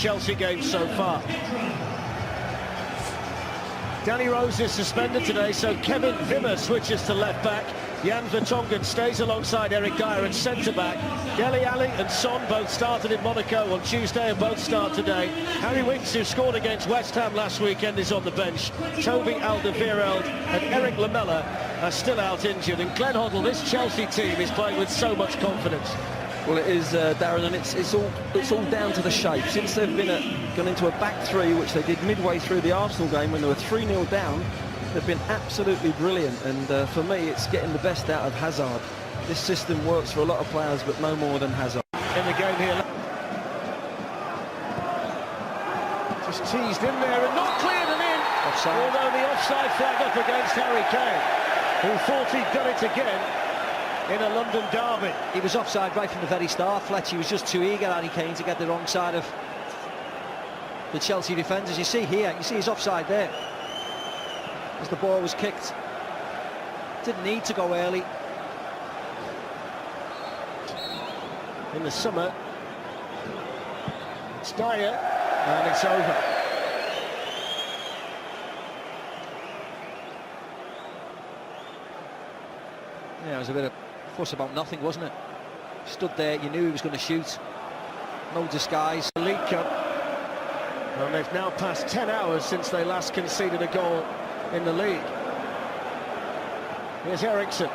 Chelsea games so far. Danny Rose is suspended today, so Kevin Wimmer switches to left-back. Jan Vertonghen stays alongside Eric Dyer at centre-back. Dele Alli and Son both started in Monaco on Tuesday and both start today. Harry Winks, who scored against West Ham last weekend, is on the bench. Toby Alderweireld and Eric Lamela are still out injured. And Glenn Hoddle, this Chelsea team is playing with so much confidence. Well, it is, Darren, and it's all down to the shape. Since they've gone into a back three, which they did midway through the Arsenal game when they were 3-0 down, they've been absolutely brilliant. And for me, it's getting the best out of Hazard. This system works for a lot of players, but no more than Hazard. In the game here, just teased in there and not cleared and in. Offside. Although the offside flag up against Harry Kane, who thought he'd done it again in a London derby. He was offside right from the very start, Fletcher. He was just too eager, Harry Kane, to get the wrong side of the Chelsea defenders. You see here, you see he's offside there as the ball was kicked. Didn't need to go early. In the summer, it's Dyer, and it's over. Yeah, it was a bit of fuss about nothing, wasn't it? Stood there, you knew he was going to shoot. No disguise. The League Cup. And they've now passed 10 hours since they last conceded a goal in the league. Here's Eriksen.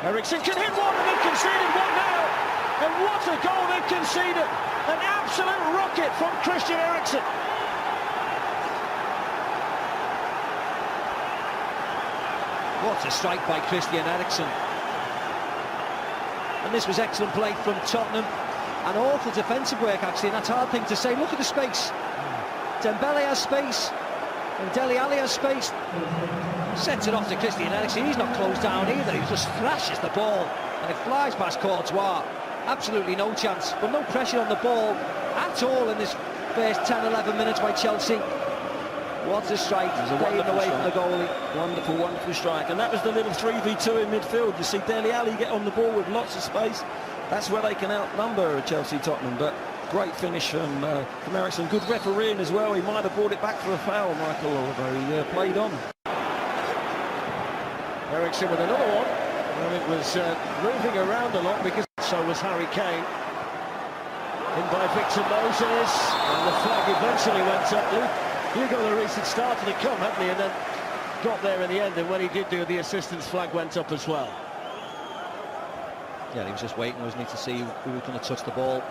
Eriksen can hit one, and they've conceded one now. And what a goal they've conceded! An absolute rocket from Christian Eriksen. What a strike by Christian Eriksen. And this was excellent play from Tottenham. An awful defensive work, actually, and that's a hard thing to say. Look at the space. Dembele has space, and Dele Alli has space. Sets it off to Christian Eriksen. He's not closed down either. He just thrashes the ball, and it flies past Courtois. Absolutely no chance, but no pressure on the ball at all in this first 10-11 minutes by Chelsea. What a strike, staying away from the goalie. Wonderful, wonderful strike. And that was the little 3v2 in midfield. You see Dele Alli get on the ball with lots of space. That's where they can outnumber Chelsea Tottenham. But great finish from Eriksen. Good refereeing as well. He might have brought it back for a foul, Michael, although he played on. Eriksen with another one. And it was moving around a lot, because so was Harry Kane. In by Victor Moses. And the flag eventually went up. Hugo Lloris had started to come, hadn't he, and then got there in the end, and when he did do, the assistant's flag went up as well. Yeah, he was just waiting, wasn't he, to see who was going to touch the ball.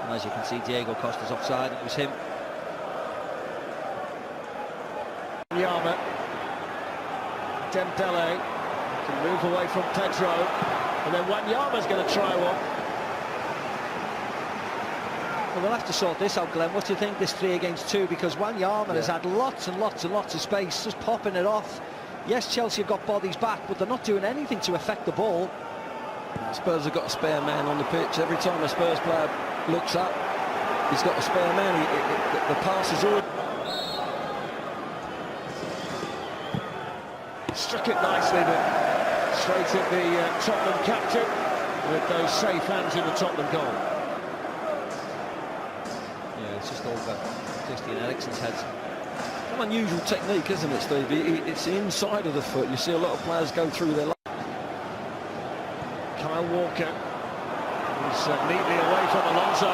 And as you can see, Diego Costa's offside. It was him. Yama. Dembele can move away from Pedro, and then Wanyama's going to try one. Well, we'll have to sort this out, Glenn. What do you think, this 3 against 2? Because Wanyama has had lots and lots and lots of space, just popping it off. Yes, Chelsea have got bodies back, but they're not doing anything to affect the ball. Spurs have got a spare man on the pitch. Every time a Spurs player looks up, he's got a spare man. The pass is already... Struck it nicely, but straight at the Tottenham captain with those safe hands in the Tottenham goal. It's just over Christian Eriksen's head. An unusual technique, isn't it, Steve? It's the inside of the foot. You see a lot of players go through their... Kyle Walker is neatly away from Alonso.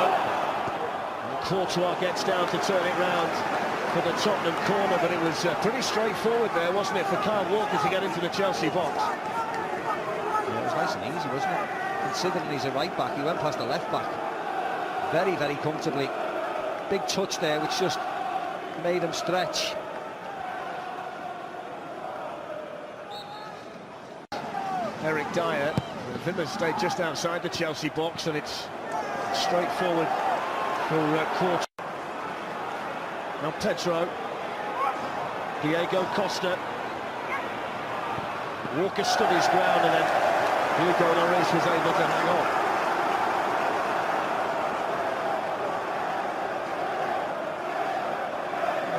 And Courtois gets down to turn it round for the Tottenham corner, but it was pretty straightforward there, wasn't it, for Kyle Walker to get into the Chelsea box? Yeah, it was nice and easy, wasn't it? Considering he's a right back, he went past the left back very, very comfortably. Big touch there, which just made him stretch. Eric Dyer. Wimmer stayed just outside the Chelsea box, and it's straightforward for Courtois. Now Pedro. Diego Costa. Walker stood his ground, and then Hugo Lloris was able to hang on.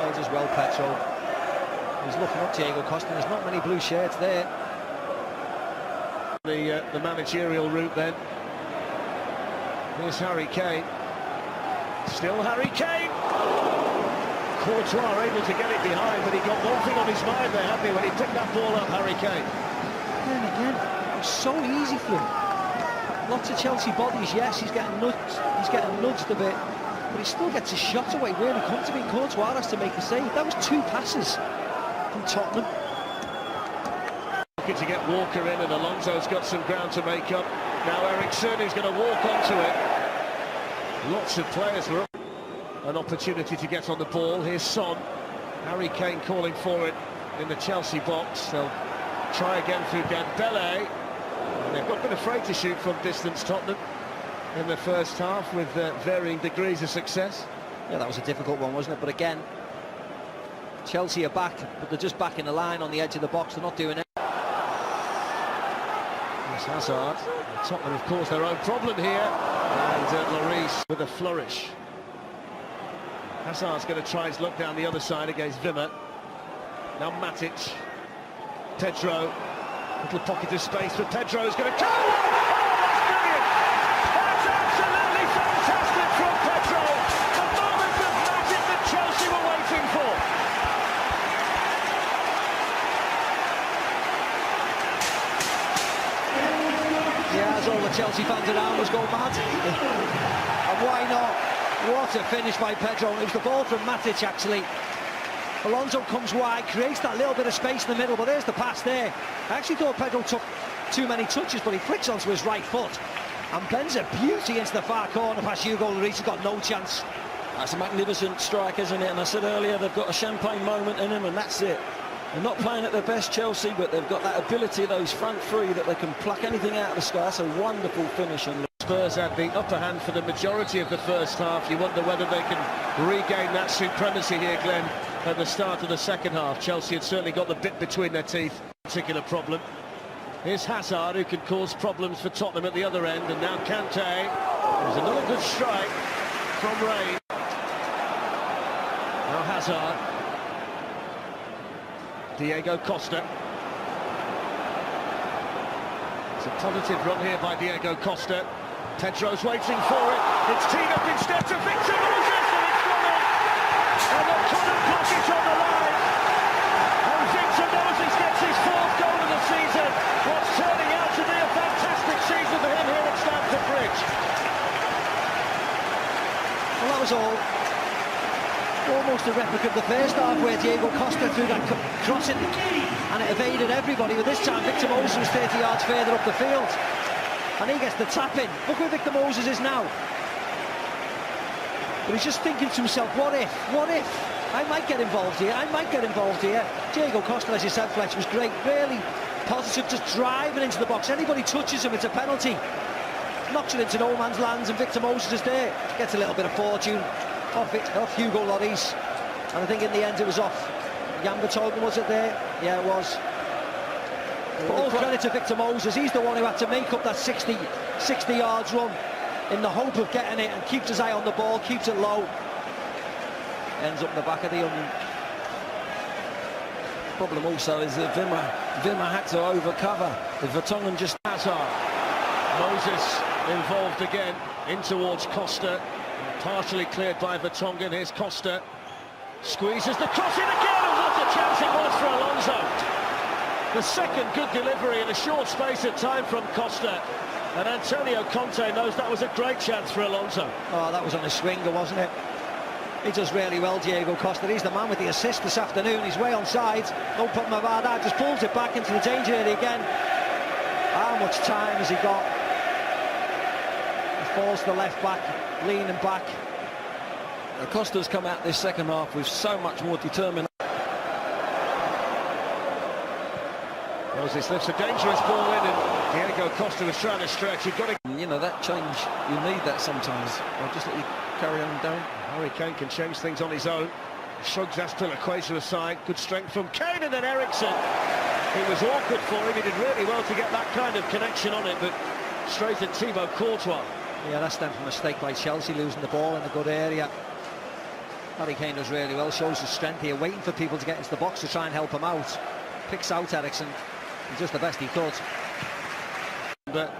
As well, Petro. He's looking up Diego Costa. There's not many blue shirts there. The managerial route then. Here's Harry Kane. Still Harry Kane. Courtois able to get it behind, but he got one thing on his mind there, hadn't he, when he picked that ball up, Harry Kane. And again, it was so easy for him. Lots of Chelsea bodies, yes, he's getting nudged a bit, but he still gets his shot away really comfortably. Courtois has to make a save. That was 2 passes from Tottenham. Looking to get Walker in, and Alonso's got some ground to make up. Now Eriksen, who's going to walk onto it. Lots of players were up. An opportunity to get on the ball. Here's Son. Harry Kane calling for it in the Chelsea box. They'll try again through Dembele. And they've not been afraid to shoot from distance, Tottenham, in the first half, with varying degrees of success. Yeah, that was a difficult one, wasn't it? But again, Chelsea are back, but they're just back in the line on the edge of the box. They're not doing it. Here's Hazard. Tottenham have caused their own problem here. And Lloris with a flourish. Hazard's going to try his luck down the other side against Wimmer. Now Matic. Pedro. Little pocket of space for Pedro, who's going to come. Oh, that's brilliant! That's absolutely fantastic from Pedro. The moment of magic that Chelsea were waiting for. Yeah, as all the Chelsea fans around us go mad. And why not? What a finish by Pedro. It was the ball from Matic, actually. Alonso comes wide, creates that little bit of space in the middle, but there's the pass there. I actually thought Pedro took too many touches, but he flicks onto his right foot and bends a beauty into the far corner past Hugo Lloris. He's got no chance. That's a magnificent strike, isn't it? And I said earlier, they've got a champagne moment in them, and that's it. They're not playing at their best, Chelsea, but they've got that ability, those front three, that they can pluck anything out of the sky. That's a wonderful finish. And Spurs had the upper hand for the majority of the first half. You wonder whether they can regain that supremacy here, Glenn, at the start of the second half. Chelsea had certainly got the bit between their teeth. Particular problem. Here's Hazard, who can cause problems for Tottenham at the other end, and now Kante. There's another good strike from Ray. Now Hazard. Diego Costa. It's a positive run here by Diego Costa. Pedro's waiting for it. It's teed up instead to Victor Moses, and it's gone in. And they couldn't block it on the line. And Victor Moses gets his 4th goal of the season. What's turning out to be a fantastic season for him here at Stamford Bridge. Well, that was all. Almost a replica of the first half, where Diego Costa threw that crossing and it evaded everybody, but this time Victor Moses was 30 yards further up the field and he gets the tap in. Look where Victor Moses is now, but he's just thinking to himself, what if I might get involved here, Diego Costa, as you said, Fletch, was great, really positive, just driving into the box. Anybody touches him, it's a penalty. Knocks it into no man's lands, and Victor Moses is there, gets a little bit of fortune off Hugo Lloris, and I think in the end it was off Jan Vertonghen, was it there? Yeah, it was. But all credit to Victor Moses. He's the one who had to make up that 60 yards run in the hope of getting it, and keeps his eye on the ball, keeps it low, ends up in the back of the onion. problem also is that Wimmer had to overcover. If Vertonghen just... Hazard. Moses involved again, in towards Costa. Partially cleared by Vertonghen. Here's Costa. Squeezes the cross in again, and what a chance it was for Alonso. The second good delivery in a short space of time from Costa. And Antonio Conte knows that was a great chance for Alonso. Oh, that was on a swinger, wasn't it? He does really well, Diego Costa. He's the man with the assist this afternoon. He's way on side. No problem about that. Just pulls it back into the danger area again. How much time has he got? He falls to the left back, leaning back. Costa's come out this second half with so much more determination. Moses lifts a dangerous ball in, and Diego Costa was trying to stretch. You've got to... You know, that change, you need that sometimes. I'll just let you carry on, Darren. Harry Kane can change things on his own. Shrugs Azpilicueta aside. Good strength from Kane, and then Eriksen. It was awkward for him. He did really well to get that kind of connection on it, but straight at Thibaut Courtois. Yeah, that stemmed from a mistake by Chelsea, losing the ball in a good area. Harry Kane does really well, shows his strength here, waiting for people to get into the box to try and help him out. Picks out Eriksen. He's just the best he could. But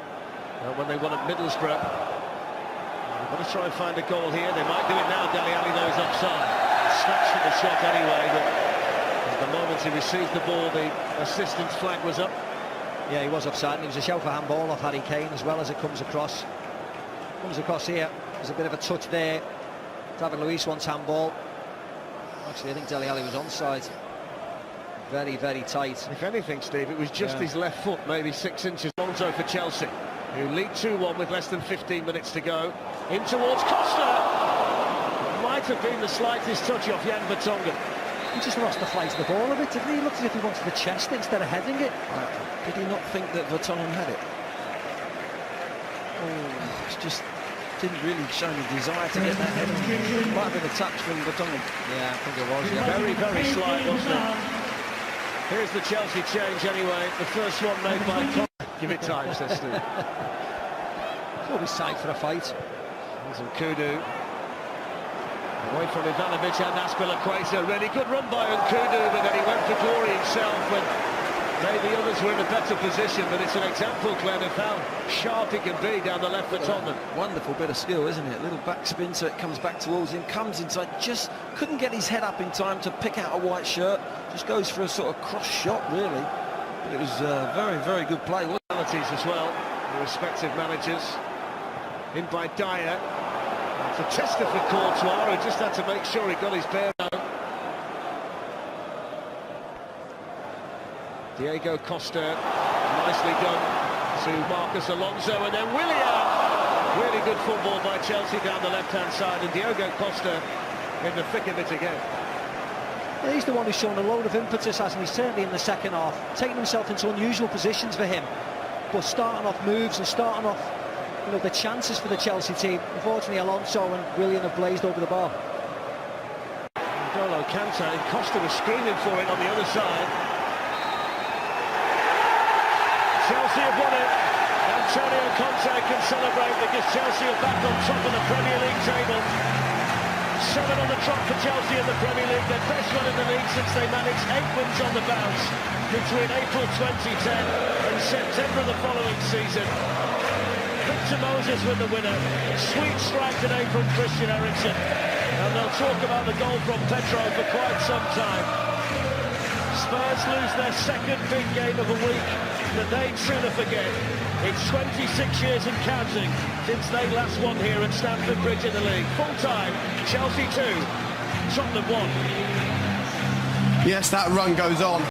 when they won at Middlesbrough, they've got to try and find a goal here. They might do it now. Dele Alli knows offside. snatched at the shot anyway, but at the moment he received the ball, the assistant's flag was up. Yeah, he was offside, and it was a shout for handball off Harry Kane as well as it comes across. Comes across here. There's a bit of a touch there. David Luiz wants handball. Actually, I think Dele Alli was onside. Very, very tight. If anything, Steve, it was just his left foot, maybe 6 inches. Alonso for Chelsea, who lead 2-1 with less than 15 minutes to go. In towards Costa. Might have been the slightest touch off Jan Vertonghen. He just lost the flight of the ball a bit, didn't he? He looked as if he wanted the chest instead of heading it. Did he not think that Vertonghen had it? Oh, it's just didn't really show any desire to get that head. Might have been a touch from Vertonghen. Yeah, I think it was. Yeah. Very, very slight, wasn't it? Here's the Chelsea change anyway. The first one made by Give it time, says Steve. Always time for a fight. There's Nkudu. Away from Ivanovic and Azpilicueta. Really good run by Nkudu, but then he went for glory himself when maybe others were in a better position. But it's an example, Glenn, of how sharp he can be down the left for Tottenham. Wonderful bit of skill, isn't it? A little backspin so it comes back towards him, comes inside, just couldn't get his head up in time to pick out a white shirt. Just goes for a sort of cross shot, really. But it was very, very good play. As well, the respective managers. In by Dyer. It's a tester for Courtois, who just had to make sure he got his bear down. Diego Costa, nicely done to Marcus Alonso, and then Willian. Really good football by Chelsea down the left-hand side, and Diego Costa in the thick of it again. Yeah, he's the one who's shown a load of impetus, hasn't he? Certainly in the second half, taking himself into unusual positions for him, but starting off moves and starting off, you know, the chances for the Chelsea team. Unfortunately, Alonso and Willian have blazed over the bar. N'Golo Kante, Costa was screaming for it on the other side. Chelsea have won it. Antonio Conte can celebrate because Chelsea are back on top of the Premier League table. 7 on the trot for Chelsea in the Premier League, their best run in the league since they managed 8 wins on the bounce between April 2010 and September of the following season. Victor Moses with the winner. Sweet strike today from Christian Eriksen. And they'll talk about the goal from Petro for quite some time. Spurs lose their second big game of a week that they'd sooner forget. It's 26 years and counting since they last won here at Stamford Bridge in the league. Full time, Chelsea 2, Tottenham 1. Yes, that run goes on.